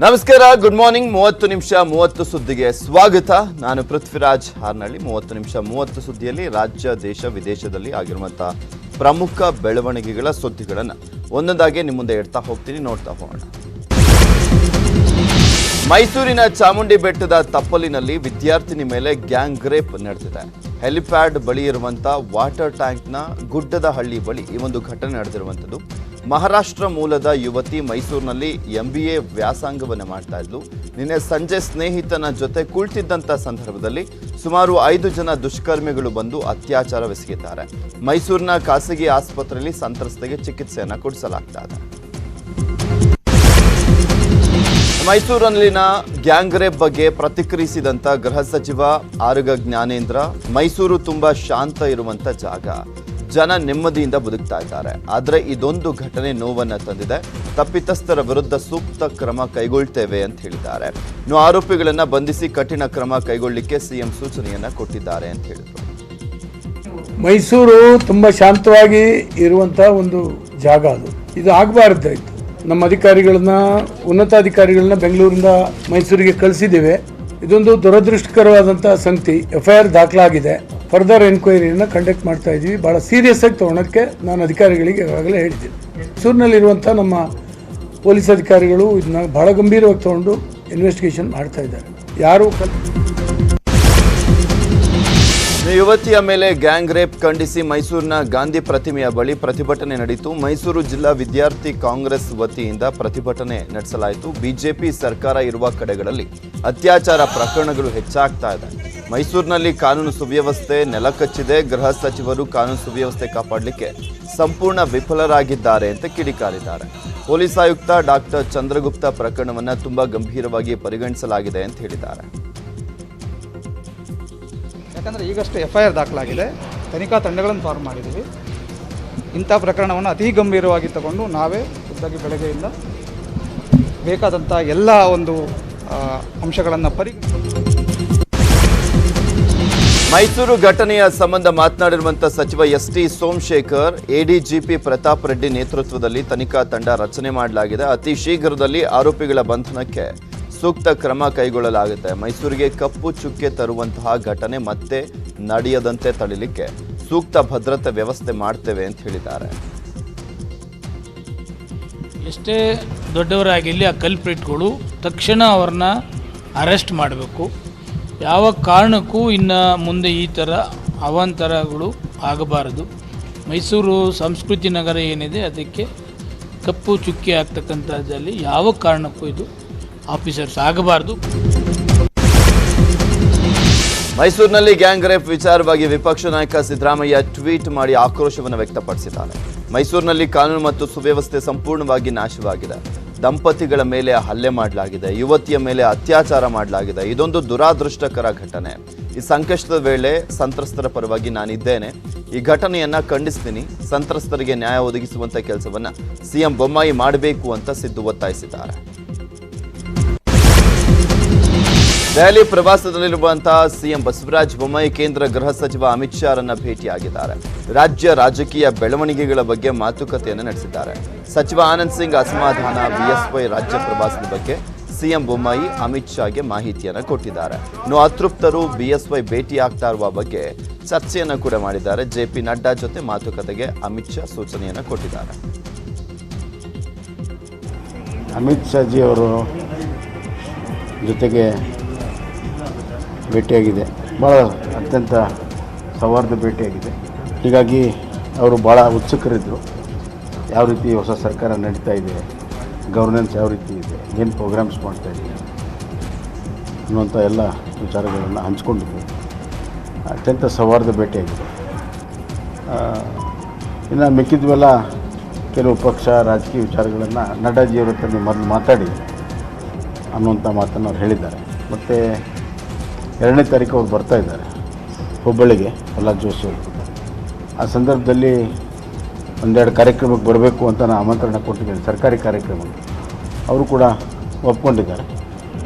ನಮಸ್ಕಾರ, good morning. 30 ನಿಮಿಷ 30 ಸುದ್ದಿಗೆ ಸ್ವಾಗತ. ನಾನು ಪೃಥ್ವಿರಾಜ್ ಹಾರ್ನಳ್ಳಿ. 30 ನಿಮಿಷ 30 ಸುದ್ದಿಯಲ್ಲಿ ರಾಜ್ಯ, ದೇಶ, ವಿದೇಶದಲ್ಲಿ ಆಗಿರುವಂತಹ ಪ್ರಮುಖ ಬೆಳವಣಿಗೆಗಳ ಸುದ್ದಿಗಳನ್ನು ಒಂದೊಂದಾಗಿ ನಿಮ್ಮ ಮುಂದೆ ಇಡ್ತಾ ಹೋಗ್ತೀನಿ, ನೋಡ್ತಾ ಹೋಗೋಣ. ಮೈಸೂರಿನ ಚಾಮುಂಡಿ ಬೆಟ್ಟದ ತಪ್ಪಲಿನಲ್ಲಿ ವಿದ್ಯಾರ್ಥಿನಿ ಮೇಲೆ ಗ್ಯಾಂಗ್ ರೇಪ್ ನಡೆದಿದೆ. ಹೆಲಿಪ್ಯಾಡ್ ಬಳಿ ಇರುವಂತಹ ವಾಟರ್ ಟ್ಯಾಂಕ್ನ ಗುಡ್ಡದ ಹಳ್ಳಿ ಬಳಿ ಈ ಒಂದು ಘಟನೆ ನಡೆದಿರುವಂಥದ್ದು. ಮಹಾರಾಷ್ಟ್ರ ಮೂಲದ ಯುವತಿ ಮೈಸೂರಿನಲ್ಲಿ MBA ವ್ಯಾಸಂಗವನ್ನು ಮಾಡ್ತಾ ಇದ್ಲು. ನಿನ್ನೆ ಸಂಜೆ ಸ್ನೇಹಿತನ ಜೊತೆ ಕುಳಿತಿದ್ದಂಥ ಸಂದರ್ಭದಲ್ಲಿ ಸುಮಾರು 5 ಜನ ದುಷ್ಕರ್ಮಿಗಳು ಬಂದು ಅತ್ಯಾಚಾರವೆಸಗಿದ್ದಾರೆ. ಮೈಸೂರಿನ ಖಾಸಗಿ ಆಸ್ಪತ್ರೆಯಲ್ಲಿ ಸಂತ್ರಸ್ತೆಗೆ ಚಿಕಿತ್ಸೆಯನ್ನು ಕೊಡಿಸಲಾಗ್ತಾ ಇದೆ. ಮೈಸೂರಿನಲ್ಲಿನ ಗ್ಯಾಂಗ್ ರೇಪ್ ಬಗ್ಗೆ ಪ್ರತಿಕ್ರಿಯಿಸಿದಂಥ ಗೃಹ ಸಚಿವ ಆರಗ ಜ್ಞಾನೇಂದ್ರ, ಮೈಸೂರು ತುಂಬಾ ಶಾಂತ ಇರುವಂತ ಜಾಗ, ಜನ ನೆಮ್ಮದಿಯಿಂದ ಬದುಕ್ತಾ ಇದ್ದಾರೆ. ಆದರೆ ಇದೊಂದು ಘಟನೆ ನೋವನ್ನ ತಂದಿದೆ. ತಪ್ಪಿತಸ್ಥರ ವಿರುದ್ಧ ಸೂಕ್ತ ಕ್ರಮ ಕೈಗೊಳ್ತೇವೆ ಅಂತ ಹೇಳಿದ್ದಾರೆ. ಇನ್ನು ಆರೋಪಿಗಳನ್ನ ಬಂಧಿಸಿ ಕಠಿಣ ಕ್ರಮ ಕೈಗೊಳ್ಳಲಿಕ್ಕೆ CM ಸೂಚನೆಯನ್ನ ಕೊಟ್ಟಿದ್ದಾರೆ ಅಂತ ಹೇಳಿದರು. ಮೈಸೂರು ತುಂಬ ಶಾಂತವಾಗಿ ಇರುವಂಥ ಒಂದು ಜಾಗ ಅದು. ಇದು ಆಗಬಾರ್ದಾಯ್ತು. ನಮ್ಮ ಅಧಿಕಾರಿಗಳನ್ನ, ಉನ್ನತಾಧಿಕಾರಿಗಳನ್ನ ಬೆಂಗಳೂರಿಂದ ಮೈಸೂರಿಗೆ ಕಳಿಸಿದ್ದೇವೆ. ಇದೊಂದು ದುರದೃಷ್ಟಕರವಾದಂಥ ಸಂಗತಿ. FIR ದಾಖಲಾಗಿದೆ. ಫರ್ದರ್ ಎನ್ಕ್ವೈರಿಯನ್ನು ಕಂಡಕ್ಟ್ ಮಾಡ್ತಾ ಇದ್ದೀವಿ. ಭಾಳ ಸೀರಿಯಸ್ ಆಗಿ ತೊಗೊಳೋಕ್ಕೆ ನಾನು ಅಧಿಕಾರಿಗಳಿಗೆ ಈಗಾಗಲೇ ಹೇಳಿದ್ದೀನಿ. ಮೈಸೂರಿನಲ್ಲಿರುವಂಥ ನಮ್ಮ ಪೊಲೀಸ್ ಅಧಿಕಾರಿಗಳು ಇದನ್ನ ಭಾಳ ಗಂಭೀರವಾಗಿ ತೊಗೊಂಡು ಇನ್ವೆಸ್ಟಿಗೇಷನ್ ಮಾಡ್ತಾ ಇದ್ದಾರೆ. ಯಾರು ಯುವತಿಯ ಮೇಲೆ ಗ್ಯಾಂಗ್ ರೇಪ್ ಖಂಡಿಸಿ ಮೈಸೂರಿನ ಗಾಂಧಿ ಪ್ರತಿಮೆಯ ಬಳಿ ಪ್ರತಿಭಟನೆ ನಡೆಯಿತು. ಮೈಸೂರು ಜಿಲ್ಲಾ ವಿದ್ಯಾರ್ಥಿ ಕಾಂಗ್ರೆಸ್ ವತಿಯಿಂದ ಪ್ರತಿಭಟನೆ ನಡೆಸಲಾಯಿತು. ಬಿಜೆಪಿ ಸರ್ಕಾರ ಇರುವ ಕಡೆಗಳಲ್ಲಿ ಅತ್ಯಾಚಾರ ಪ್ರಕರಣಗಳು ಹೆಚ್ಚಾಗ್ತಾ ಇದೆ. ಮೈಸೂರಿನಲ್ಲಿ ಕಾನೂನು ಸುವ್ಯವಸ್ಥೆ ನೆಲಕಚ್ಚಿದೆ. ಗೃಹ ಸಚಿವರು ಕಾನೂನು ಸುವ್ಯವಸ್ಥೆ ಕಾಪಾಡಲಿಕ್ಕೆ ಸಂಪೂರ್ಣ ವಿಫಲರಾಗಿದ್ದಾರೆ ಅಂತ ಕಿಡಿಕಾರಿದ್ದಾರೆ. ಪೊಲೀಸ್ ಆಯುಕ್ತ ಡಾಕ್ಟರ್ ಚಂದ್ರಗುಪ್ತ ಪ್ರಕರಣವನ್ನು ತುಂಬಾ ಗಂಭೀರವಾಗಿ ಪರಿಗಣಿಸಲಾಗಿದೆ ಅಂತ ಹೇಳಿದ್ದಾರೆ. ಯಾಕಂದರೆ ಈಗಷ್ಟೇ FIR ದಾಖಲಾಗಿದೆ. ತನಿಖಾ ತಂಡಗಳನ್ನು ಫಾರ್ಮ್ ಮಾಡಿದ್ದೀವಿ. ಇಂಥ ಪ್ರಕರಣವನ್ನು ಅತಿ ಗಂಭೀರವಾಗಿ ತಗೊಂಡು ನಾವೇ ಖುದ್ದಾಗಿ ಬೆಳಗ್ಗೆಯಿಂದ ಬೇಕಾದಂಥ ಎಲ್ಲ ಒಂದು ಅಂಶಗಳನ್ನು ಮೈಸೂರು ಘಟನೆಯ ಸಂಬಂಧ ಮಾತನಾಡಿರುವಂಥ ಸಚಿವ ST ಸೋಮಶೇಖರ್, ADGP ಪ್ರತಾಪ್ ರೆಡ್ಡಿ ನೇತೃತ್ವದಲ್ಲಿ ತನಿಖಾ ತಂಡ ರಚನೆ ಮಾಡಲಾಗಿದೆ. ಅತಿ ಶೀಘ್ರದಲ್ಲಿ ಆರೋಪಿಗಳ ಬಂಧನಕ್ಕೆ ಸೂಕ್ತ ಕ್ರಮ ಕೈಗೊಳ್ಳಲಾಗುತ್ತೆ. ಮೈಸೂರಿಗೆ ಕಪ್ಪು ಚುಕ್ಕೆ ತರುವಂತಹ ಘಟನೆ ಮತ್ತೆ ನಡೆಯದಂತೆ ತಡೆಯಲಿಕ್ಕೆ ಸೂಕ್ತ ಭದ್ರತೆ ವ್ಯವಸ್ಥೆ ಮಾಡ್ತೇವೆ ಅಂತ ಹೇಳಿದ್ದಾರೆ. ಎಷ್ಟೇ ದೊಡ್ಡವರಾಗಿರಲಿ ಆ ಕಲ್ಪ್ರಿಟ್ಗಳು ತಕ್ಷಣ ಅವ್ರನ್ನ ಅರೆಸ್ಟ್ ಮಾಡಬೇಕು. ಯಾವ ಕಾರಣಕ್ಕೂ ಇನ್ನು ಮುಂದೆ ಈ ಥರ ಅವಾಂತರಗಳು ಆಗಬಾರದು. ಮೈಸೂರು ಸಂಸ್ಕೃತಿ ನಗರ ಏನಿದೆ ಅದಕ್ಕೆ ಕಪ್ಪು ಚುಕ್ಕೆ ಆಗ್ತಕ್ಕಂಥದ್ದಲ್ಲಿ ಯಾವ ಕಾರಣಕ್ಕೂ ಇದು ಆಫೀಸರ್ಸ್ ಆಗಬಾರ್ದು. ಮೈಸೂರಿನಲ್ಲಿ ಗ್ಯಾಂಗ್ ರೇಪ್ ವಿಚಾರವಾಗಿ ವಿಪಕ್ಷ ನಾಯಕ ಸಿದ್ದರಾಮಯ್ಯ ಟ್ವೀಟ್ ಮಾಡಿ ಆಕ್ರೋಶವನ್ನು ವ್ಯಕ್ತಪಡಿಸಿದ್ದಾರೆ. ಮೈಸೂರಿನಲ್ಲಿ ಕಾನೂನು ಮತ್ತು ಸುವ್ಯವಸ್ಥೆ ಸಂಪೂರ್ಣವಾಗಿ ನಾಶವಾಗಿದೆ. ದಂಪತಿಗಳ ಮೇಲೆ ಹಲ್ಲೆ ಮಾಡಲಾಗಿದೆ, ಯುವತಿಯ ಮೇಲೆ ಅತ್ಯಾಚಾರ ಮಾಡಲಾಗಿದೆ. ಇದೊಂದು ದುರಾದೃಷ್ಟಕರ ಘಟನೆ. ಈ ಸಂಕಷ್ಟದ ವೇಳೆ ಸಂತ್ರಸ್ತರ ಪರವಾಗಿ ನಾನಿದ್ದೇನೆ. ಈ ಘಟನೆಯನ್ನ ಖಂಡಿಸ್ತೀನಿ. ಸಂತ್ರಸ್ತರಿಗೆ ನ್ಯಾಯ ಒದಗಿಸುವಂತ ಕೆಲಸವನ್ನ CM ಬೊಮ್ಮಾಯಿ ಮಾಡಬೇಕು ಅಂತ ಸಿದ್ದು ಒತ್ತಾಯಿಸಿದ್ದಾರೆ. ದೆಹಲಿ ಪ್ರವಾಸದಲ್ಲಿರುವಂತಹ CM ಬಸವರಾಜ ಬೊಮ್ಮಾಯಿ ಕೇಂದ್ರ ಗೃಹ ಸಚಿವ ಅಮಿತ್ ಶಾ ರನ್ನ ಭೇಟಿಯಾಗಿದ್ದಾರೆ. ರಾಜ್ಯ ರಾಜಕೀಯ ಬೆಳವಣಿಗೆಗಳ ಬಗ್ಗೆ ಮಾತುಕತೆಯನ್ನು ನಡೆಸಿದ್ದಾರೆ. ಸಚಿವ ಆನಂದ್ ಸಿಂಗ್ ಅಸಮಾಧಾನ, BSY ರಾಜ್ಯ ಪ್ರವಾಸದ ಬಗ್ಗೆ CM ಬೊಮ್ಮಾಯಿ ಅಮಿತ್ ಶಾಗೆ ಮಾಹಿತಿಯನ್ನು ಕೊಟ್ಟಿದ್ದಾರೆ. ಇನ್ನು ಅತೃಪ್ತರು BSY ಭೇಟಿಯಾಗ್ತಾ ಇರುವ ಬಗ್ಗೆ ಚರ್ಚೆಯನ್ನು ಕೂಡ ಮಾಡಿದ್ದಾರೆ. JP ನಡ್ಡಾ ಜೊತೆ ಮಾತುಕತೆಗೆ ಅಮಿತ್ ಶಾ ಸೂಚನೆಯನ್ನು ಕೊಟ್ಟಿದ್ದಾರೆ. ಅಮಿತ್ ಶಾಜಿ ಅವರು ಜೊತೆಗೆ ಭೇಟಿಯಾಗಿದೆ. ಭಾಳ ಅತ್ಯಂತ ಸೌಹಾರ್ದ ಭೇಟಿಯಾಗಿದೆ. ಹೀಗಾಗಿ ಅವರು ಭಾಳ ಉತ್ಸುಕರಿದ್ದರು. ಯಾವ ರೀತಿ ಹೊಸ ಸರ್ಕಾರ ನಡೀತಾ ಇದೆ, ಗವರ್ನೆನ್ಸ್ ಯಾವ ರೀತಿ ಇದೆ, ಏನು ಪ್ರೋಗ್ರಾಮ್ಸ್ ಮಾಡ್ತಾಯಿದ್ದೀವಿ ಅನ್ನುವಂಥ ಎಲ್ಲ ವಿಚಾರಗಳನ್ನು ಹಂಚ್ಕೊಂಡಿದ್ದರು. ಅತ್ಯಂತ ಸೌಹಾರ್ದ ಭೇಟಿಯಾಗಿದೆ. ಇನ್ನು ಮಿಕ್ಕಿದ್ವೆಲ್ಲ ಕೆಲವು ಪಕ್ಷ ರಾಜಕೀಯ ವಿಚಾರಗಳನ್ನು ನಡ್ಡಾಜಿಯವರ ಹತ್ರ ಮೊದಲು ಮಾತಾಡಿ ಅನ್ನುವಂಥ ಮಾತನ್ನು ಅವ್ರು ಹೇಳಿದ್ದಾರೆ. ಮತ್ತು 2ನೇ ತಾರೀಕು ಅವ್ರು ಬರ್ತಾ ಇದ್ದಾರೆ ಹುಬ್ಬಳ್ಳಿಗೆ, ಪ್ರಹ್ಲಾದ್ ಜೋಶಿ ಅವರು. ಆ ಸಂದರ್ಭದಲ್ಲಿ ಒಂದೆರಡು ಕಾರ್ಯಕ್ರಮಕ್ಕೆ ಬರಬೇಕು ಅಂತ ನಾನು ಆಮಂತ್ರಣ ಕೊಟ್ಟಿದ್ದೇನೆ, ಸರ್ಕಾರಿ ಕಾರ್ಯಕ್ರಮಕ್ಕೆ. ಅವರು ಕೂಡ ಒಪ್ಕೊಂಡಿದ್ದಾರೆ.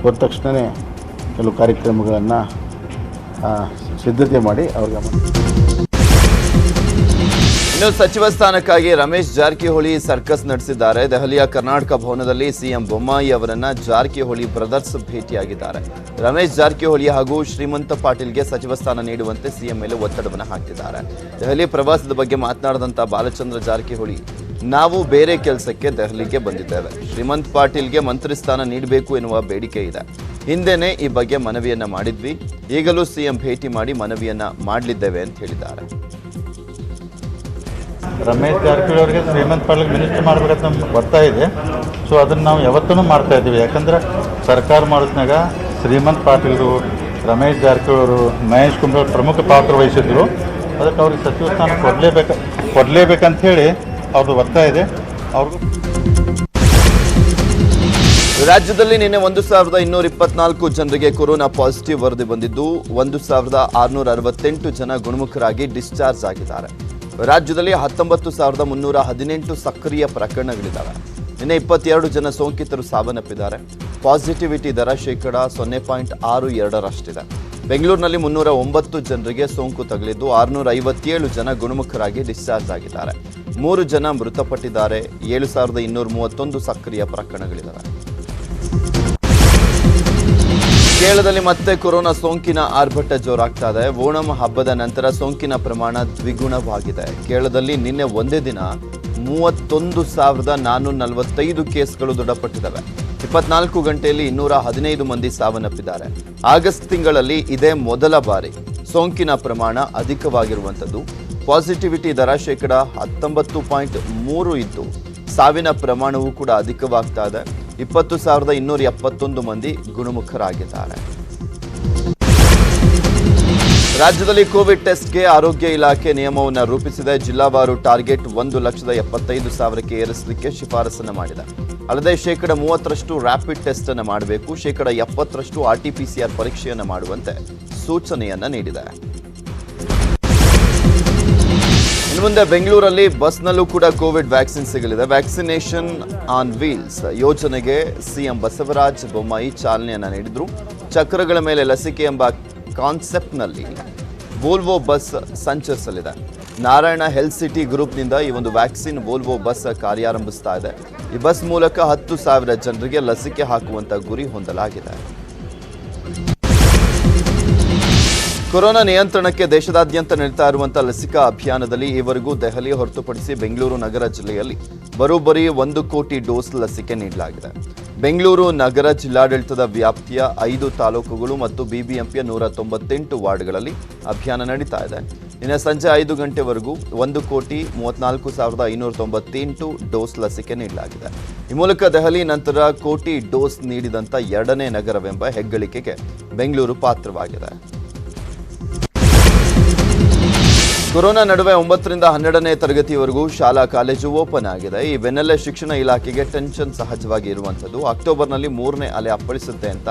ಹೋದ ತಕ್ಷಣವೇ ಕೆಲವು ಕಾರ್ಯಕ್ರಮಗಳನ್ನು ಸಿದ್ಧತೆ ಮಾಡಿ ಅವ್ರಿಗೆ ಇನ್ನು ಸಚಿವ ಸ್ಥಾನಕ್ಕಾಗಿ ರಮೇಶ್ ಜಾರಕಿಹೊಳಿ ಸರ್ಕಸ್ ನಡೆಸಿದ್ದಾರೆ. ದೆಹಲಿಯ ಕರ್ನಾಟಕ ಭವನದಲ್ಲಿ ಸಿಎಂ ಬೊಮ್ಮಾಯಿ ಅವರನ್ನ ಜಾರಕಿಹೊಳಿ ಬ್ರದರ್ಸ್ ಭೇಟಿಯಾಗಿದ್ದಾರೆ. ರಮೇಶ್ ಜಾರಕಿಹೊಳಿ ಹಾಗೂ ಶ್ರೀಮಂತ ಪಾಟೀಲ್ಗೆ ಸಚಿವ ಸ್ಥಾನ ನೀಡುವಂತೆ ಸಿಎಂ ಮೇಲೆ ಒತ್ತಡವನ್ನು ಹಾಕಿದ್ದಾರೆ. ದೆಹಲಿ ಪ್ರವಾಸದ ಬಗ್ಗೆ ಮಾತನಾಡಿದಂತ ಬಾಲಚಂದ್ರ ಜಾರಕಿಹೊಳಿ, ನಾವು ಬೇರೆ ಕೆಲಸಕ್ಕೆ ದೆಹಲಿಗೆ ಬಂದಿದ್ದೇವೆ. ಶ್ರೀಮಂತ್ ಪಾಟೀಲ್ಗೆ ಮಂತ್ರಿ ಸ್ಥಾನ ನೀಡಬೇಕು ಎನ್ನುವ ಬೇಡಿಕೆ ಇದೆ. ಹಿಂದೆನೇ ಈ ಬಗ್ಗೆ ಮನವಿಯನ್ನ ಮಾಡಿದ್ವಿ. ಈಗಲೂ ಸಿಎಂ ಭೇಟಿ ಮಾಡಿ ಮನವಿಯನ್ನ ಮಾಡಲಿದ್ದೇವೆ ಅಂತ ಹೇಳಿದ್ದಾರೆ. ರಮೇಶ್ ಜಾರಕಿಹೊಳಿ ಅವರಿಗೆ ಶ್ರೀಮಂತ್ ಪಾಟೀಲ್ ಮಿನಿಸ್ಟರ್ ಮಾಡಬೇಕಂತ ನಮ್ಗೆ ಬರ್ತಾ ಇದೆ. ಸೊ ಅದನ್ನು ನಾವು ಯಾವತ್ತೂ ಮಾಡ್ತಾ ಇದ್ದೀವಿ. ಯಾಕಂದ್ರೆ ಸರ್ಕಾರ ಮಾಡೋದ್ನಾಗ ಶ್ರೀಮಂತ್ ಪಾಟೀಲ್ರು, ರಮೇಶ್ ಜಾರಕಿಹೊಳಿ ಅವರು, ಮಹೇಶ್ ಕುಮಟಳ್ಳಿ ಪ್ರಮುಖ ಪಾತ್ರ ವಹಿಸಿದ್ರು. ಅದಕ್ಕೆ ಅವ್ರಿಗೆ ಸಚಿವ ಸ್ಥಾನ ಕೊಡಲೇಬೇಕಂತ ಹೇಳಿ ಅವ್ರದ್ದು ಒತ್ತಾಯ ಇದೆ. ಅವ್ರಿಗೂ ರಾಜ್ಯದಲ್ಲಿ ನಿನ್ನೆ 1224 ಜನರಿಗೆ ಕೊರೋನಾ ಪಾಸಿಟಿವ್ ವರದಿ ಬಂದಿದ್ದು 1668 ಜನ ಗುಣಮುಖರಾಗಿ ಡಿಸ್ಚಾರ್ಜ್ ಆಗಿದ್ದಾರೆ. ರಾಜ್ಯದಲ್ಲಿ 19,318 ಸಕ್ರಿಯ ಪ್ರಕರಣಗಳಿದ್ದಾವೆ. ನಿನ್ನೆ 22 ಜನ ಸೋಂಕಿತರು ಸಾವನ್ನಪ್ಪಿದ್ದಾರೆ. ಪಾಸಿಟಿವಿಟಿ ದರ 0.62%. ಬೆಂಗಳೂರಿನಲ್ಲಿ 309 ಜನರಿಗೆ ಸೋಂಕು ತಗುಲಿದ್ದು 657 ಜನ ಗುಣಮುಖರಾಗಿ ಡಿಸ್ಚಾರ್ಜ್ ಆಗಿದ್ದಾರೆ. 3 ಜನ ಮೃತಪಟ್ಟಿದ್ದಾರೆ. 7,231 ಸಕ್ರಿಯ ಪ್ರಕರಣಗಳಿದ್ದಾವೆ. ಕೇರಳದಲ್ಲಿ ಮತ್ತೆ ಕೊರೋನಾ ಸೋಂಕಿನ ಆರ್ಭಟ ಜೋರಾಗ್ತಾ ಇದೆ. ಓಣಂ ಹಬ್ಬದ ನಂತರ ಸೋಂಕಿನ ಪ್ರಮಾಣ ದ್ವಿಗುಣವಾಗಿದೆ. ಕೇರಳದಲ್ಲಿ ನಿನ್ನೆ ಒಂದೇ ದಿನ 31,445 ಕೇಸ್ಗಳು ದೃಢಪಟ್ಟಿದ್ದಾವೆ. 24 ಗಂಟೆಯಲ್ಲಿ 215 ಮಂದಿ ಸಾವನ್ನಪ್ಪಿದ್ದಾರೆ. ಆಗಸ್ಟ್ ತಿಂಗಳಲ್ಲಿ ಇದೇ ಮೊದಲ ಬಾರಿ ಸೋಂಕಿನ ಪ್ರಮಾಣ ಅಧಿಕವಾಗಿರುವಂಥದ್ದು. ಪಾಸಿಟಿವಿಟಿ ದರ 19.3 ಇದ್ದು ಸಾವಿನ ಪ್ರಮಾಣವೂ ಕೂಡ ಅಧಿಕವಾಗ್ತಾ ಇದೆ. 20,271 ಮಂದಿ ಗುಣಮುಖರಾಗಿದ್ದಾರೆ. ರಾಜ್ಯದಲ್ಲಿ ಕೋವಿಡ್ ಟೆಸ್ಟ್ಗೆ ಆರೋಗ್ಯ ಇಲಾಖೆ ನಿಯಮವನ್ನು ರೂಪಿಸಿದೆ. ಜಿಲ್ಲಾವಾರು ಟಾರ್ಗೆಟ್ 1,75,000ಕ್ಕೆ ಏರಿಸಲಿಕ್ಕೆ ಶಿಫಾರಸನ್ನು ಮಾಡಿದೆ. ಅಲ್ಲದೆ 30% ರ್ಯಾಪಿಡ್ ಟೆಸ್ಟ್ ಅನ್ನು ಮಾಡಬೇಕು, 70% RT-PCR ಪರೀಕ್ಷೆಯನ್ನು ಮಾಡುವಂತೆ ಸೂಚನೆಯನ್ನ ನೀಡಿದೆ. ಇನ್ನು ಮುಂದೆ ಬೆಂಗಳೂರಲ್ಲಿ ಬಸ್ನಲ್ಲೂ ಕೂಡ ಕೋವಿಡ್ ವ್ಯಾಕ್ಸಿನ್ ಸಿಗಲಿದೆ. ವ್ಯಾಕ್ಸಿನೇಷನ್ ಆನ್ ವೀಲ್ಸ್ ಯೋಜನೆಗೆ ಸಿಎಂ ಬಸವರಾಜ ಬೊಮ್ಮಾಯಿ ಚಾಲನೆಯನ್ನ ನೀಡಿದ್ರು. ಚಕ್ರಗಳ ಮೇಲೆ ಲಸಿಕೆ ಎಂಬ ಕಾನ್ಸೆಪ್ಟ್ನಲ್ಲಿ ವೋಲ್ವೋ ಬಸ್ ಸಂಚರಿಸಲಿದೆ. ನಾರಾಯಣ ಹೆಲ್ತ್ ಸಿಟಿ ಗ್ರೂಪ್ನಿಂದ ಈ ಒಂದು ವ್ಯಾಕ್ಸಿನ್ ವೋಲ್ವೋ ಬಸ್ ಕಾರ್ಯಾರಂಭಿಸ್ತಾ ಇದೆ. ಈ ಬಸ್ ಮೂಲಕ 10,000 ಜನರಿಗೆ ಲಸಿಕೆ ಹಾಕುವಂತ ಗುರಿ ಹೊಂದಲಾಗಿದೆ. ಕೊರೋನಾ ನಿಯಂತ್ರಣಕ್ಕೆ ದೇಶದಾದ್ಯಂತ ನಡೀತಾ ಇರುವಂತಹ ಲಸಿಕಾ ಅಭಿಯಾನದಲ್ಲಿ ಈವರೆಗೂ ದೆಹಲಿ ಹೊರತುಪಡಿಸಿ ಬೆಂಗಳೂರು ನಗರ ಜಿಲ್ಲೆಯಲ್ಲಿ ಬರೋಬ್ಬರಿ 1 ಕೋಟಿ ಡೋಸ್ ಲಸಿಕೆ ನೀಡಲಾಗಿದೆ. ಬೆಂಗಳೂರು ನಗರ ಜಿಲ್ಲಾಡಳಿತದ ವ್ಯಾಪ್ತಿಯ 5 ತಾಲೂಕುಗಳು ಮತ್ತು ಬಿಬಿಎಂಪಿಯ 198 ವಾರ್ಡ್ಗಳಲ್ಲಿ ಅಭಿಯಾನ ನಡೀತಾ ಇದೆ. ನಿನ್ನೆ ಸಂಜೆ 5 ಗಂಟೆವರೆಗೂ 1,34,598 ಡೋಸ್ ಲಸಿಕೆ ನೀಡಲಾಗಿದೆ. ಈ ಮೂಲಕ ದೆಹಲಿ ನಂತರ ಕೋಟಿ ಡೋಸ್ ನೀಡಿದಂಥ 2ನೇ ನಗರವೆಂಬ ಹೆಗ್ಗಳಿಕೆಗೆ ಬೆಂಗಳೂರು ಪಾತ್ರವಾಗಿದೆ. ಕೊರೋನಾ ನಡುವೆ 9ರಿಂದ 12ನೇ ತರಗತಿಯವರೆಗೂ ಶಾಲಾ ಕಾಲೇಜು ಓಪನ್ ಆಗಿದೆ. ಈ ಬೆನ್ನಲ್ಲೇ ಶಿಕ್ಷಣ ಇಲಾಖೆಗೆ ಟೆನ್ಷನ್ ಸಹಜವಾಗಿ ಇರುವಂಥದ್ದು. ಅಕ್ಟೋಬರ್ನಲ್ಲಿ 3ನೇ ಅಲೆ ಅಪ್ಪಳಿಸುತ್ತೆ ಅಂತ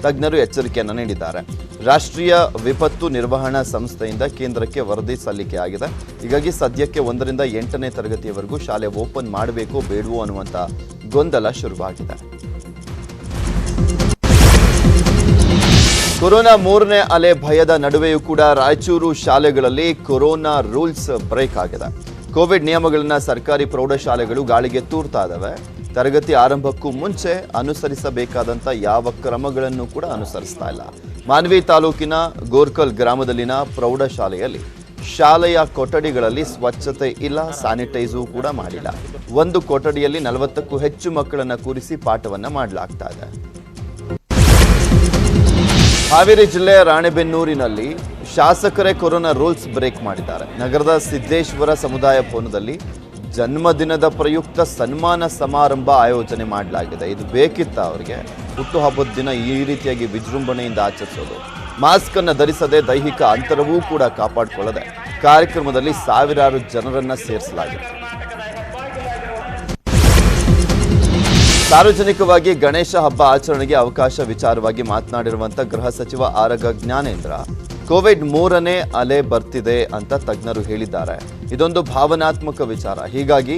ತಜ್ಞರು ಎಚ್ಚರಿಕೆಯನ್ನು ನೀಡಿದ್ದಾರೆ. ರಾಷ್ಟ್ರೀಯ ವಿಪತ್ತು ನಿರ್ವಹಣಾ ಸಂಸ್ಥೆಯಿಂದ ಕೇಂದ್ರಕ್ಕೆ ವರದಿ ಸಲ್ಲಿಕೆಯಾಗಿದೆ. ಹೀಗಾಗಿ ಸದ್ಯಕ್ಕೆ 1ರಿಂದ 8ನೇ ತರಗತಿಯವರೆಗೂ ಶಾಲೆ ಓಪನ್ ಮಾಡಬೇಕು ಬೇಡವೋ ಅನ್ನುವಂಥ ಗೊಂದಲ ಶುರುವಾಗಿದೆ. ಕೊರೋನಾ 3ನೇ ಅಲೆ ಭಯದ ನಡುವೆಯೂ ಕೂಡ ರಾಯಚೂರು ಶಾಲೆಗಳಲ್ಲಿ ಕೊರೋನಾ ರೂಲ್ಸ್ ಬ್ರೇಕ್ ಆಗಿದೆ. ಕೋವಿಡ್ ನಿಯಮಗಳನ್ನ ಸರ್ಕಾರಿ ಪ್ರೌಢಶಾಲೆಗಳು ಗಾಳಿಗೆ ತೂರ್ತಾ ಇದ್ದಾವೆ. ತರಗತಿ ಆರಂಭಕ್ಕೂ ಮುಂಚೆ ಅನುಸರಿಸಬೇಕಾದಂಥ ಯಾವ ಕ್ರಮಗಳನ್ನು ಕೂಡ ಅನುಸರಿಸ್ತಾ ಇಲ್ಲ. ಮಾನ್ವಿ ತಾಲೂಕಿನ ಗೋರ್ಕಲ್ ಗ್ರಾಮದಲ್ಲಿನ ಪ್ರೌಢಶಾಲೆಯಲ್ಲಿ ಶಾಲೆಯ ಕೊಠಡಿಗಳಲ್ಲಿ ಸ್ವಚ್ಛತೆ ಇಲ್ಲ, ಸ್ಯಾನಿಟೈಸೂ ಕೂಡ ಮಾಡಿಲ್ಲ. ಒಂದು ಕೊಠಡಿಯಲ್ಲಿ 40ಕ್ಕೂ ಹೆಚ್ಚು ಮಕ್ಕಳನ್ನು ಕೂರಿಸಿ ಪಾಠವನ್ನು ಮಾಡಲಾಗ್ತಾ ಇದೆ. ಹಾವೇರಿ ಜಿಲ್ಲೆಯ ರಾಣೆಬೆನ್ನೂರಿನಲ್ಲಿ ಶಾಸಕರೇ ಕೊರೋನಾ ರೂಲ್ಸ್ ಬ್ರೇಕ್ ಮಾಡಿದ್ದಾರೆ. ನಗರದ ಸಿದ್ದೇಶ್ವರ ಸಮುದಾಯ ಭವನದಲ್ಲಿ ಜನ್ಮದಿನದ ಪ್ರಯುಕ್ತ ಸನ್ಮಾನ ಸಮಾರಂಭ ಆಯೋಜನೆ ಮಾಡಲಾಗಿದೆ. ಇದು ಬೇಕಿತ್ತ ಅವರಿಗೆ? ಹುಟ್ಟುಹಬ್ಬದ ದಿನ ಈ ರೀತಿಯಾಗಿ ವಿಜೃಂಭಣೆಯಿಂದ ಆಚರಿಸೋದು, ಮಾಸ್ಕ್ ಅನ್ನು ಧರಿಸದೆ ದೈಹಿಕ ಅಂತರವೂ ಕೂಡ ಕಾಪಾಡಿಕೊಳ್ಳದೆ ಕಾರ್ಯಕ್ರಮದಲ್ಲಿ ಸಾವಿರಾರು ಜನರನ್ನ ಸೇರಿಸಲಾಗಿದೆ. ಸಾರ್ವಜನಿಕವಾಗಿ ಗಣೇಶ ಹಬ್ಬ ಆಚರಣೆಗೆ ಅವಕಾಶ ವಿಚಾರವಾಗಿ ಮಾತನಾಡಿರುವಂಥ ಗೃಹ ಸಚಿವ ಆರಗ ಜ್ಞಾನೇಂದ್ರ, ಕೋವಿಡ್ 3ನೇ ಅಲೆ ಬರ್ತಿದೆ ಅಂತ ತಜ್ಞರು ಹೇಳಿದ್ದಾರೆ. ಇದೊಂದು ಭಾವನಾತ್ಮಕ ವಿಚಾರ. ಹೀಗಾಗಿ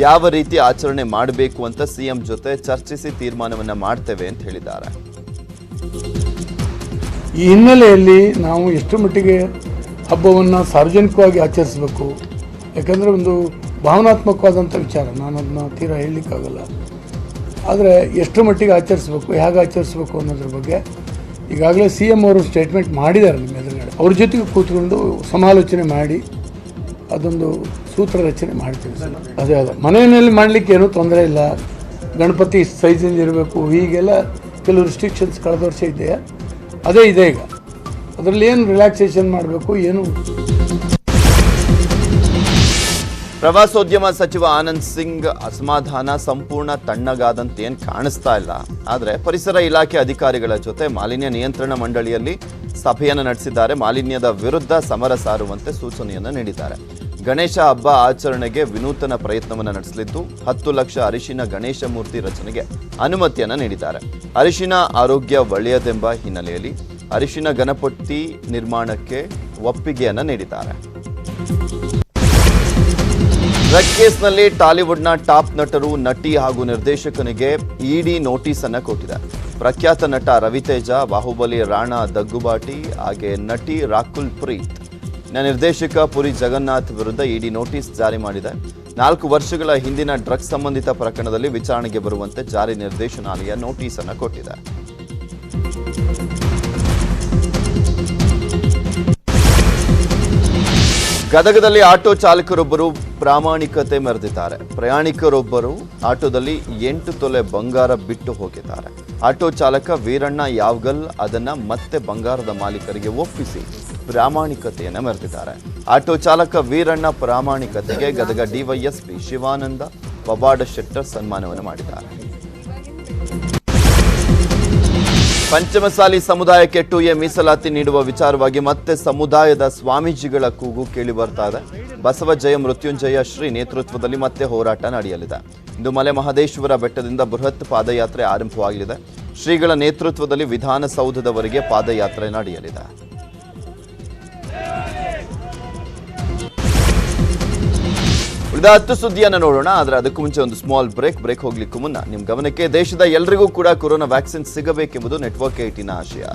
ಯಾವ ರೀತಿ ಆಚರಣೆ ಮಾಡಬೇಕು ಅಂತ ಸಿಎಂ ಜೊತೆ ಚರ್ಚಿಸಿ ತೀರ್ಮಾನವನ್ನ ಮಾಡ್ತೇವೆ ಅಂತ ಹೇಳಿದ್ದಾರೆ. ಈ ಹಿನ್ನೆಲೆಯಲ್ಲಿ ನಾವು ಎಷ್ಟು ಮಟ್ಟಿಗೆ ಹಬ್ಬವನ್ನು ಸಾರ್ವಜನಿಕವಾಗಿ ಆಚರಿಸಬೇಕು, ಯಾಕಂದರೆ ಒಂದು ಭಾವನಾತ್ಮಕವಾದಂಥ ವಿಚಾರ, ನಾನು ಅದನ್ನ ತೀರಾ ಹೇಳಲಿಕ್ಕಾಗಲ್ಲ. ಆದರೆ ಎಷ್ಟು ಮಟ್ಟಿಗೆ ಆಚರಿಸ್ಬೇಕು, ಹೇಗೆ ಆಚರಿಸ್ಬೇಕು ಅನ್ನೋದ್ರ ಬಗ್ಗೆ ಈಗಾಗಲೇ CM ಅವರು ಸ್ಟೇಟ್ಮೆಂಟ್ ಮಾಡಿದ್ದಾರೆ ನಿಮ್ಮ ಎದುರುಗಡೆ. ಅವ್ರ ಜೊತೆಗೆ ಕೂತ್ಕೊಂಡು ಸಮಾಲೋಚನೆ ಮಾಡಿ ಅದೊಂದು ಸೂತ್ರ ರಚನೆ ಮಾಡ್ತೀವಿ ಸರ್. ಅದೇ ಮನೆಯಲ್ಲಿ ಮಾಡಲಿಕ್ಕೆ ಏನೂ ತೊಂದರೆ ಇಲ್ಲ, ಗಣಪತಿ ಸೈಜಿಂದ ಇರಬೇಕು, ಹೀಗೆಲ್ಲ ಕೆಲವು ರಿಸ್ಟ್ರಿಕ್ಷನ್ಸ್ ಕಳೆದ ವರ್ಷ ಇದೆಯಾ, ಅದೇ ಇದೆ ಈಗ. ಅದರಲ್ಲಿ ಏನು ರಿಲ್ಯಾಕ್ಸೇಷನ್ ಮಾಡಬೇಕು ಏನು. ಪ್ರವಾಸೋದ್ಯಮ ಸಚಿವ ಆನಂದ್ ಸಿಂಗ್ ಅಸಮಾಧಾನ ಸಂಪೂರ್ಣ ತಣ್ಣಗಾದಂತೆ ಏನು ಕಾಣಿಸ್ತಾ ಇಲ್ಲ. ಆದರೆ ಪರಿಸರ ಇಲಾಖೆ ಅಧಿಕಾರಿಗಳ ಜೊತೆ ಮಾಲಿನ್ಯ ನಿಯಂತ್ರಣ ಮಂಡಳಿಯಲ್ಲಿ ಸಭೆಯನ್ನು ನಡೆಸಿದ್ದಾರೆ. ಮಾಲಿನ್ಯದ ವಿರುದ್ಧ ಸಮರ ಸಾರುವಂತೆ ಸೂಚನೆಯನ್ನು ನೀಡಿದ್ದಾರೆ. ಗಣೇಶ ಹಬ್ಬ ಆಚರಣೆಗೆ ವಿನೂತನ ಪ್ರಯತ್ನವನ್ನು ನಡೆಸಲಿದ್ದು 10 ಲಕ್ಷ ಅರಿಶಿನ ಗಣೇಶ ಮೂರ್ತಿ ರಚನೆಗೆ ಅನುಮತಿಯನ್ನು ನೀಡಿದ್ದಾರೆ. ಅರಿಶಿನ ಆರೋಗ್ಯ ಒಳ್ಳೆಯದೆಂಬ ಹಿನ್ನೆಲೆಯಲ್ಲಿ ಅರಿಶಿನ ಗಣಪತಿ ನಿರ್ಮಾಣಕ್ಕೆ ಒಪ್ಪಿಗೆಯನ್ನು ನೀಡಿದ್ದಾರೆ. ಡ್ರಗ್ ಕೇಸ್ನಲ್ಲಿ ಟಾಲಿವುಡ್ನ ಟಾಪ್ ನಟರು, ನಟಿ ಹಾಗೂ ನಿರ್ದೇಶಕನಿಗೆ ಇಡಿ ನೋಟಿಸ್ ಅನ್ನು ಕೊಟ್ಟಿದೆ. ಪ್ರಖ್ಯಾತ ನಟ ರವಿತೇಜ, ಬಾಹುಬಲಿ ರಾಣಾ ದಗ್ಗುಬಾಟಿ ಹಾಗೆ ನಟಿ ರಾಕುಲ್ ಪ್ರೀತ್, ನಿರ್ದೇಶಕ ಪುರಿ ಜಗನ್ನಾಥ್ ವಿರುದ್ಧ ಇಡಿ ನೋಟಿಸ್ ಜಾರಿ ಮಾಡಿದೆ. 4 ವರ್ಷಗಳ ಹಿಂದಿನ ಡ್ರಗ್ಸ್ ಸಂಬಂಧಿತ ಪ್ರಕರಣದಲ್ಲಿ ವಿಚಾರಣೆಗೆ ಬರುವಂತೆ ಜಾರಿ ನಿರ್ದೇಶನಾಲಯ ನೋಟಿಸ್ ಅನ್ನು ಕೊಟ್ಟಿದೆ. ಗದಗದಲ್ಲಿ ಆಟೋ ಚಾಲಕರೊಬ್ಬರು ಪ್ರಾಮಾಣಿಕತೆ ಮೆರೆದಿದ್ದಾರೆ. ಪ್ರಯಾಣಿಕರೊಬ್ಬರು ಆಟೋದಲ್ಲಿ 8 ತೊಲೆ ಬಂಗಾರ ಬಿಟ್ಟು ಹೋಗಿದ್ದಾರೆ. ಆಟೋ ಚಾಲಕ ವೀರಣ್ಣ ಯಾವಗಲ್ ಅದನ್ನ ಮತ್ತೆ ಬಂಗಾರದ ಮಾಲೀಕರಿಗೆ ಒಪ್ಪಿಸಿ ಪ್ರಾಮಾಣಿಕತೆಯನ್ನು ಮೆರೆದಿದ್ದಾರೆ. ಆಟೋ ಚಾಲಕ ವೀರಣ್ಣ ಪ್ರಾಮಾಣಿಕತೆಗೆ ಗದಗ ಡಿವೈಎಸ್ಪಿ ಶಿವಾನಂದ ಪವಾಡ ಶೆಟ್ಟರ್ ಸನ್ಮಾನವನ್ನು ಮಾಡಿದ್ದಾರೆ. ಪಂಚಮಸಾಲಿ ಸಮುದಾಯಕ್ಕೆ 2A ಮೀಸಲಾತಿ ನೀಡುವ ವಿಚಾರವಾಗಿ ಮತ್ತೆ ಸಮುದಾಯದ ಸ್ವಾಮೀಜಿಗಳ ಕೂಗು ಕೇಳಿ ಬರ್ತಾ ಇದೆ. ಬಸವ ಜಯ ಮೃತ್ಯುಂಜಯ ಶ್ರೀ ನೇತೃತ್ವದಲ್ಲಿ ಮತ್ತೆ ಹೋರಾಟ ನಡೆಯಲಿದೆ. ಇಂದು ಮಲೆ ಮಹದೇಶ್ವರ ಬೆಟ್ಟದಿಂದ ಬೃಹತ್ ಪಾದಯಾತ್ರೆ ಆರಂಭವಾಗಲಿದೆ. ಶ್ರೀಗಳ ನೇತೃತ್ವದಲ್ಲಿ ವಿಧಾನಸೌಧದವರೆಗೆ ಪಾದಯಾತ್ರೆ ನಡೆಯಲಿದೆ. ಉಳಿದ 10 ಸುದ್ದಿಯನ್ನು ನೋಡೋಣ. ಆದರೆ ಅದಕ್ಕೂ ಮುಂಚೆ ಒಂದು ಸ್ಮಾಲ್ ಬ್ರೇಕ್ ಹೋಗ್ಲಿಕ್ಕೂ ಮುನ್ನ ನಿಮ್ಮ ಗಮನಕ್ಕೆ, ದೇಶದ ಎಲ್ಲರಿಗೂ ಕೂಡ ಕೊರೋನಾ ವ್ಯಾಕ್ಸಿನ್ ಸಿಗಬೇಕೆಂಬುದು ನೆಟ್ವರ್ಕ್ 18ನ ಆಶಯ.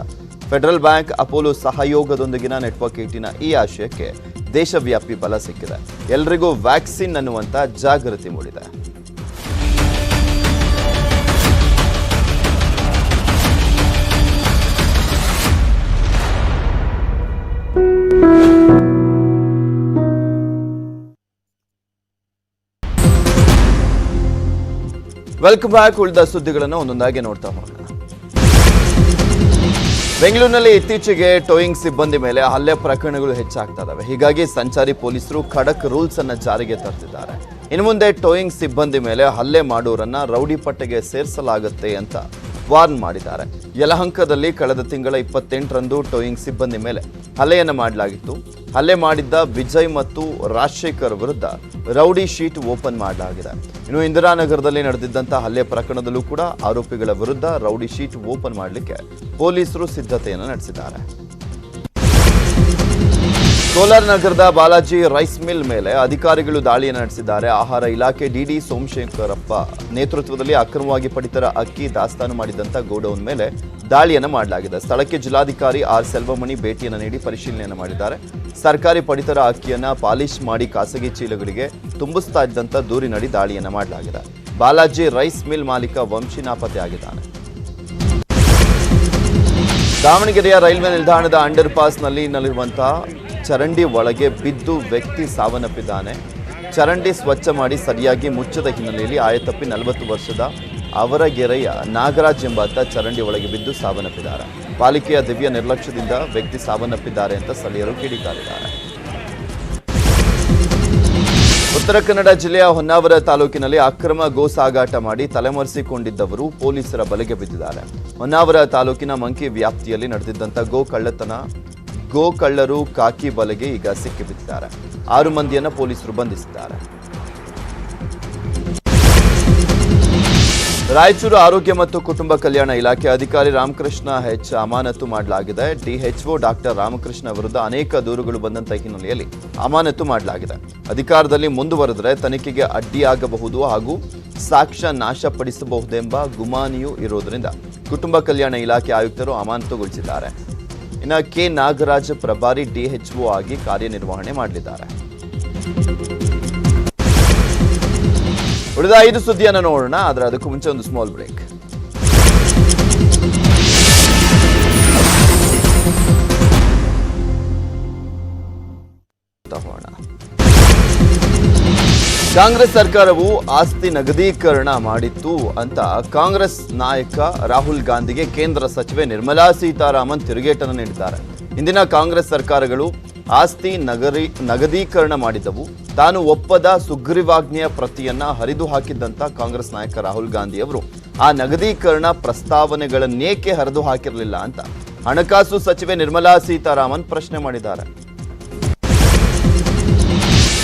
ಫೆಡರಲ್ ಬ್ಯಾಂಕ್, ಅಪೋಲೋ ಸಹಯೋಗದೊಂದಿಗಿನ ನೆಟ್ವರ್ಕ್ 18ನ ಈ ಆಶಯಕ್ಕೆ ದೇಶವ್ಯಾಪಿ ಬಲ ಸಿಕ್ಕಿದೆ. ಎಲ್ಲರಿಗೂ ವ್ಯಾಕ್ಸಿನ್ ಅನ್ನುವಂಥ ಜಾಗೃತಿ ಮೂಡಿದೆ. Welcome back. ಉಳಿದ ಸುದ್ದಿಗಳನ್ನು ಒಂದೊಂದಾಗಿ ನೋಡ್ತಾ ಹೋಗೋಣ. ಬೆಂಗಳೂರಿನಲ್ಲಿ ಇತ್ತೀಚೆಗೆ ಟೋಯಿಂಗ್ ಸಿಬ್ಬಂದಿ ಮೇಲೆ ಹಲ್ಲೆ ಪ್ರಕರಣಗಳು ಹೆಚ್ಚಾಗ್ತಾ ಇದ್ದಾವೆ. ಹೀಗಾಗಿ ಸಂಚಾರಿ ಪೊಲೀಸರು ಖಡಕ್ ರೂಲ್ಸ್ ಅನ್ನು ಜಾರಿಗೆ ತರ್ತಿದ್ದಾರೆ. ಇನ್ನು ಮುಂದೆ ಟೋಯಿಂಗ್ ಸಿಬ್ಬಂದಿ ಮೇಲೆ ಹಲ್ಲೆ ಮಾಡೋರನ್ನ ರೌಡಿ ಪಟ್ಟೆಗೆ ಸೇರಿಸಲಾಗುತ್ತೆ ಅಂತ ವಾರ್ನ್ ಮಾಡಿದ್ದಾರೆ. ಯಲಹಂಕದಲ್ಲಿ ಕಳೆದ ತಿಂಗಳ 28ರಂದು ಟೋಯಿಂಗ್ ಸಿಬ್ಬಂದಿ ಮೇಲೆ ಹಲ್ಲೆಯನ್ನು ಮಾಡಲಾಗಿತ್ತು. ಹಲ್ಲೆ ಮಾಡಿದ್ದ ವಿಜಯ್ ಮತ್ತು ರಾಜಶೇಖರ್ ವಿರುದ್ಧ ರೌಡಿ ಶೀಟ್ ಓಪನ್ ಮಾಡಲಾಗಿದೆ. ಇನ್ನು ಇಂದಿರಾನಗರದಲ್ಲಿ ನಡೆದಿದ್ದಂಥ ಹಲ್ಲೆ ಪ್ರಕರಣದಲ್ಲೂ ಕೂಡ ಆರೋಪಿಗಳ ವಿರುದ್ಧ ರೌಡಿ ಶೀಟ್ ಓಪನ್ ಮಾಡಲಿಕ್ಕೆ ಪೊಲೀಸರು ಸಿದ್ಧತೆಯನ್ನು ನಡೆಸಿದ್ದಾರೆ. ಕೋಲಾರ ನಗರದ ಬಾಲಾಜಿ ರೈಸ್ ಮಿಲ್ ಮೇಲೆ ಅಧಿಕಾರಿಗಳು ದಾಳಿಯನ್ನು ನಡೆಸಿದ್ದಾರೆ. ಆಹಾರ ಇಲಾಖೆ ಡಿಡಿ ಸೋಮಶೇಖರಪ್ಪ ನೇತೃತ್ವದಲ್ಲಿ ಅಕ್ರಮವಾಗಿ ಪಡಿತರ ಅಕ್ಕಿ ದಾಸ್ತಾನು ಮಾಡಿದಂಥ ಗೋಡೌನ್ ಮೇಲೆ ದಾಳಿಯನ್ನು ಮಾಡಲಾಗಿದೆ. ಸ್ಥಳಕ್ಕೆ ಜಿಲ್ಲಾಧಿಕಾರಿ ಆರ್ ಸೆಲ್ವಮಣಿ ಭೇಟಿಯನ್ನು ನೀಡಿ ಪರಿಶೀಲನೆಯನ್ನು ಮಾಡಿದ್ದಾರೆ. ಸರ್ಕಾರಿ ಪಡಿತರ ಅಕ್ಕಿಯನ್ನು ಪಾಲಿಶ್ ಮಾಡಿ ಖಾಸಗಿ ಚೀಲಗಳಿಗೆ ತುಂಬಿಸ್ತಾ ಇದ್ದಂಥ ದೂರಿನಡಿ ದಾಳಿಯನ್ನು ಮಾಡಲಾಗಿದೆ. ಬಾಲಾಜಿ ರೈಸ್ ಮಿಲ್ ಮಾಲೀಕ ವಂಶಿ ನಾಪತ್ತೆಯಾಗಿದ್ದಾನೆ. ದಾವಣಗೆರೆಯ ರೈಲ್ವೆ ನಿಲ್ದಾಣದ ಅಂಡರ್ ಪಾಸ್ನಲ್ಲಿರುವಂತಹ ಚರಂಡಿ ಒಳಗೆ ಬಿದ್ದು ವ್ಯಕ್ತಿ ಸಾವನ್ನಪ್ಪಿದ್ದಾನೆ. ಚರಂಡಿ ಸ್ವಚ್ಛ ಮಾಡಿ ಸರಿಯಾಗಿ ಮುಚ್ಚದ ಹಿನ್ನೆಲೆಯಲ್ಲಿ ಆಯತಪ್ಪಿ 40 ವರ್ಷದ ಅವರಗೆರೆಯ ನಾಗರಾಜ್ ಎಂಬಾತ ಚರಂಡಿ ಒಳಗೆ ಬಿದ್ದು ಸಾವನ್ನಪ್ಪಿದ್ದಾರೆ. ಪಾಲಿಕೆಯ ದಿವ್ಯ ನಿರ್ಲಕ್ಷ್ಯದಿಂದ ವ್ಯಕ್ತಿ ಸಾವನ್ನಪ್ಪಿದ್ದಾರೆ ಅಂತ ಸ್ಥಳೀಯರು ಕಿಡಿಕಾರಿದ್ದಾರೆ. ಉತ್ತರ ಕನ್ನಡ ಜಿಲ್ಲೆಯ ಹೊನ್ನಾವರ ತಾಲೂಕಿನಲ್ಲಿ ಅಕ್ರಮ ಗೋ ಸಾಗಾಟ ಮಾಡಿ ತಲೆಮರೆಸಿಕೊಂಡಿದ್ದವರು ಪೊಲೀಸರ ಬಲೆಗೆ ಬಿದ್ದಿದ್ದಾರೆ. ಹೊನ್ನಾವರ ತಾಲೂಕಿನ ಮಂಕಿ ವ್ಯಾಪ್ತಿಯಲ್ಲಿ ನಡೆದಿದ್ದಂಥ ಗೋ ಕಳ್ಳರು ಕಾಕಿ ಬಲೆಗೆ ಈಗ ಸಿಕ್ಕಿಬಿದ್ದಿದ್ದಾರೆ. 6 ಮಂದಿಯನ್ನು ಪೊಲೀಸರು ಬಂಧಿಸಿದ್ದಾರೆ. ರಾಯಚೂರು ಆರೋಗ್ಯ ಮತ್ತು ಕುಟುಂಬ ಕಲ್ಯಾಣ ಇಲಾಖೆ ಅಧಿಕಾರಿ ರಾಮಕೃಷ್ಣ ಹೆಚ್ ಅಮಾನತು ಮಾಡಲಾಗಿದೆ. ಡಿಎಚ್ಒ ಡಾಕ್ಟರ್ ರಾಮಕೃಷ್ಣ ವಿರುದ್ಧ ಅನೇಕ ದೂರುಗಳು ಬಂದಂತ ಹಿನ್ನೆಲೆಯಲ್ಲಿ ಅಮಾನತು ಮಾಡಲಾಗಿದೆ. ಅಧಿಕಾರದಲ್ಲಿ ಮುಂದುವರೆದರೆ ತನಿಖೆಗೆ ಅಡ್ಡಿಯಾಗಬಹುದು ಹಾಗೂ ಸಾಕ್ಷ್ಯ ನಾಶಪಡಿಸಬಹುದೆಂಬ ಗುಮಾನಿಯೂ ಇರುವುದರಿಂದ ಕುಟುಂಬ ಕಲ್ಯಾಣ ಇಲಾಖೆ ಆಯುಕ್ತರು ಅಮಾನತುಗೊಳಿಸಿದ್ದಾರೆ. ಇನ್ನು ಕೆ ನಾಗರಾಜ್ ಪ್ರಭಾರಿ ಡಿಎಚ್ಒ ಆಗಿ ಕಾರ್ಯನಿರ್ವಹಣೆ ಮಾಡಲಿದ್ದಾರೆ. ಉಳಿದ 5 ಸುದ್ದಿಯನ್ನು ನೋಡೋಣ, ಆದರೆ ಅದಕ್ಕೂ ಮುಂಚೆ ಒಂದು ಸ್ಮಾಲ್ ಬ್ರೇಕ್. ಕಾಂಗ್ರೆಸ್ ಸರ್ಕಾರವು ಆಸ್ತಿ ನಗದೀಕರಣ ಮಾಡಿತ್ತು ಅಂತ ಕಾಂಗ್ರೆಸ್ ನಾಯಕ ರಾಹುಲ್ ಗಾಂಧಿಗೆ ಕೇಂದ್ರ ಸಚಿವೆ ನಿರ್ಮಲಾ ಸೀತಾರಾಮನ್ ತಿರುಗೇಟನ್ನು ನೀಡಿದ್ದಾರೆ. ಇಂದಿನ ಕಾಂಗ್ರೆಸ್ ಸರ್ಕಾರಗಳು ಆಸ್ತಿ ನಗದೀಕರಣ ಮಾಡಿದವು. ತಾನು ಒಪ್ಪದ ಸುಗ್ರೀವಾಜ್ಞೆಯ ಪ್ರತಿಯನ್ನ ಹರಿದು ಹಾಕಿದ್ದಂತ ಕಾಂಗ್ರೆಸ್ ನಾಯಕ ರಾಹುಲ್ ಗಾಂಧಿ ಅವರು ಆ ನಗದೀಕರಣ ಪ್ರಸ್ತಾವನೆಗಳನ್ನೇಕೆ ಹರಿದು ಹಾಕಿರಲಿಲ್ಲ ಅಂತ ಹಣಕಾಸು ಸಚಿವೆ ನಿರ್ಮಲಾ ಸೀತಾರಾಮನ್ ಪ್ರಶ್ನೆ ಮಾಡಿದ್ದಾರೆ.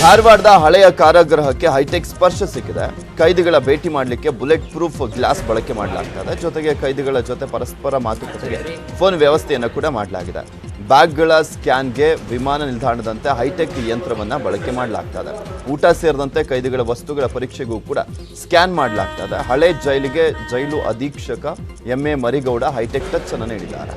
ಧಾರವಾಡದ ಹಳೆಯ ಕಾರಾಗೃಹಕ್ಕೆ ಹೈಟೆಕ್ ಸ್ಪರ್ಶ ಸಿಕ್ಕಿದೆ. ಕೈದಿಗಳ ಭೇಟಿ ಮಾಡಲಿಕ್ಕೆ ಬುಲೆಟ್ ಪ್ರೂಫ್ ಗ್ಲಾಸ್ ಬಳಕೆ ಮಾಡಲಾಗ್ತದೆ. ಜೊತೆಗೆ ಕೈದಿಗಳ ಜೊತೆ ಪರಸ್ಪರ ಮಾತುಕತೆಗೆ ಫೋನ್ ವ್ಯವಸ್ಥೆಯನ್ನು ಕೂಡ ಮಾಡಲಾಗಿದೆ. ಬ್ಯಾಗ್ಗಳ ಸ್ಕ್ಯಾನ್ಗೆ ವಿಮಾನ ನಿಲ್ದಾಣದಂತೆ ಹೈಟೆಕ್ ಯಂತ್ರವನ್ನ ಬಳಕೆ ಮಾಡಲಾಗ್ತದೆ. ಊಟ ಸೇರಿದಂತೆ ಕೈದಿಗಳ ವಸ್ತುಗಳ ಪರೀಕ್ಷೆಗೂ ಕೂಡ ಸ್ಕ್ಯಾನ್ ಮಾಡಲಾಗ್ತದೆ. ಹಳೆ ಜೈಲಿಗೆ ಜೈಲು ಅಧೀಕ್ಷಕ ಎಂಎ ಮರಿಗೌಡ ಹೈಟೆಕ್ ಟಚ್ ಅನ್ನು ನೀಡಿದ್ದಾರೆ.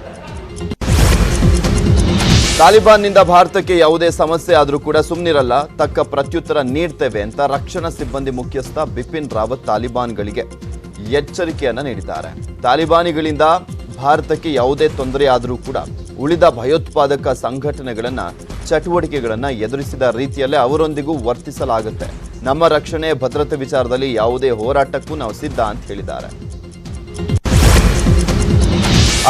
ತಾಲಿಬಾನ್ನಿಂದ ಭಾರತಕ್ಕೆ ಯಾವುದೇ ಸಮಸ್ಯೆ ಆದರೂ ಕೂಡ ಸುಮ್ಮನಿರಲ್ಲ, ತಕ್ಕ ಪ್ರತ್ಯುತ್ತರ ನೀಡ್ತೇವೆ ಅಂತ ರಕ್ಷಣಾ ಸಿಬ್ಬಂದಿ ಮುಖ್ಯಸ್ಥ ಬಿಪಿನ್ ರಾವತ್ ತಾಲಿಬಾನ್ಗಳಿಗೆ ಎಚ್ಚರಿಕೆಯನ್ನ ನೀಡಿದ್ದಾರೆ. ತಾಲಿಬಾನಿಗಳಿಂದ ಭಾರತಕ್ಕೆ ಯಾವುದೇ ತೊಂದರೆ ಆದರೂ ಕೂಡ ಉಳಿದ ಭಯೋತ್ಪಾದಕ ಸಂಘಟನೆಗಳನ್ನ ಚಟುವಟಿಕೆಗಳನ್ನ ಎದುರಿಸಿದ ರೀತಿಯಲ್ಲೇ ಅವರೊಂದಿಗೂ ವರ್ತಿಸಲಾಗುತ್ತೆ. ನಮ್ಮ ರಕ್ಷಣೆ ಭದ್ರತೆ ವಿಚಾರದಲ್ಲಿ ಯಾವುದೇ ಹೋರಾಟಕ್ಕೂ ನಾವು ಸಿದ್ಧ ಅಂತ ಹೇಳಿದ್ದಾರೆ.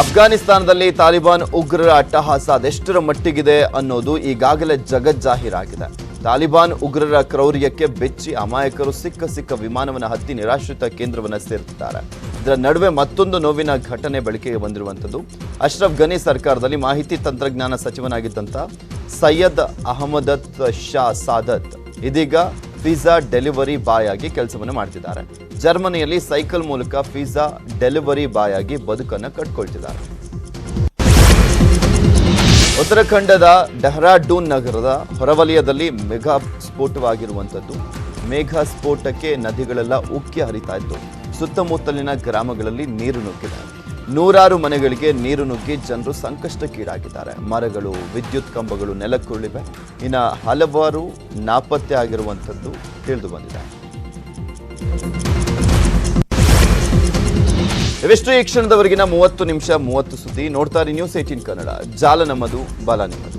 ಅಫ್ಘಾನಿಸ್ತಾನದಲ್ಲಿ ತಾಲಿಬಾನ್ ಉಗ್ರರ ಅಟ್ಟಹಾಸ ಅದೆಷ್ಟರ ಮಟ್ಟಿಗಿದೆ ಅನ್ನೋದು ಈಗಾಗಲೇ ಜಗಜ್ಜಾಹೀರಾಗಿದೆ. ತಾಲಿಬಾನ್ ಉಗ್ರರ ಕ್ರೌರ್ಯಕ್ಕೆ ಬೆಚ್ಚಿ ಅಮಾಯಕರು ಸಿಕ್ಕ ವಿಮಾನವನ್ನು ಹತ್ತಿ ನಿರಾಶ್ರಿತ ಕೇಂದ್ರವನ್ನು ಸೇರ್ತಿದ್ದಾರೆ. ಇದರ ನಡುವೆ ಮತ್ತೊಂದು ನೋವಿನ ಘಟನೆ ಬೆಳಕಿಗೆ ಬಂದಿರುವಂಥದ್ದು. ಅಶ್ರಫ್ ಘನಿ ಸರ್ಕಾರದಲ್ಲಿ ಮಾಹಿತಿ ತಂತ್ರಜ್ಞಾನ ಸಚಿವನಾಗಿದ್ದಂಥ ಸೈಯದ್ ಅಹಮದತ್ ಶಾ ಸಾದತ್ ಇದೀಗ ಪಿಜ್ಜಾ ಡೆಲಿವರಿ ಬಾಯ್ ಆಗಿ ಕೆಲಸವನ್ನು ಮಾಡ್ತಿದ್ದಾರೆ. ಜರ್ಮನಿಯಲ್ಲಿ ಸೈಕಲ್ ಮೂಲಕ ಪಿಜ್ಜಾ ಡೆಲಿವರಿ ಬಾಯ್ ಆಗಿ ಬದುಕನ್ನು ಕಟ್ಕೊಳ್ತಿದ್ದಾರೆ. ಉತ್ತರಾಖಂಡದ ಡೆಹ್ರಾಡೂನ್ ನಗರದ ಹೊರವಲಯದಲ್ಲಿ ಮೆಗಾ ಸ್ಫೋಟವಾಗಿರುವಂಥದ್ದು. ಮೇಘ ಸ್ಫೋಟಕ್ಕೆ ನದಿಗಳೆಲ್ಲ ಉಕ್ಕಿ ಹರಿತಾ ಇತ್ತು. ಸುತ್ತಮುತ್ತಲಿನ ಗ್ರಾಮಗಳಲ್ಲಿ ನೀರು ನುಗ್ಗಿದೆ. ನೂರಾರು ಮನೆಗಳಿಗೆ ನೀರು ನುಗ್ಗಿ ಜನರು ಸಂಕಷ್ಟಕ್ಕೀಡಾಗಿದ್ದಾರೆ. ಮರಗಳು, ವಿದ್ಯುತ್ ಕಂಬಗಳು ನೆಲಕ್ಕುರುಳಿವೆ. ಇನ್ನು ಹಲವಾರು ನಾಪತ್ತೆ ಆಗಿರುವಂಥದ್ದು ತಿಳಿದು ಬಂದಿದೆ. ಇವಿಷ್ಟು ಈ ಕ್ಷಣದವರೆಗಿನ 30 ನಿಮಿಷ 30 ಸುದ್ದಿ. ನೋಡ್ತಾರೆ ನ್ಯೂಸ್ 18 ಕನ್ನಡ. ಜಾಲ ನಮ್ಮದು, ಬಲ ನಿಮ್ಮದು.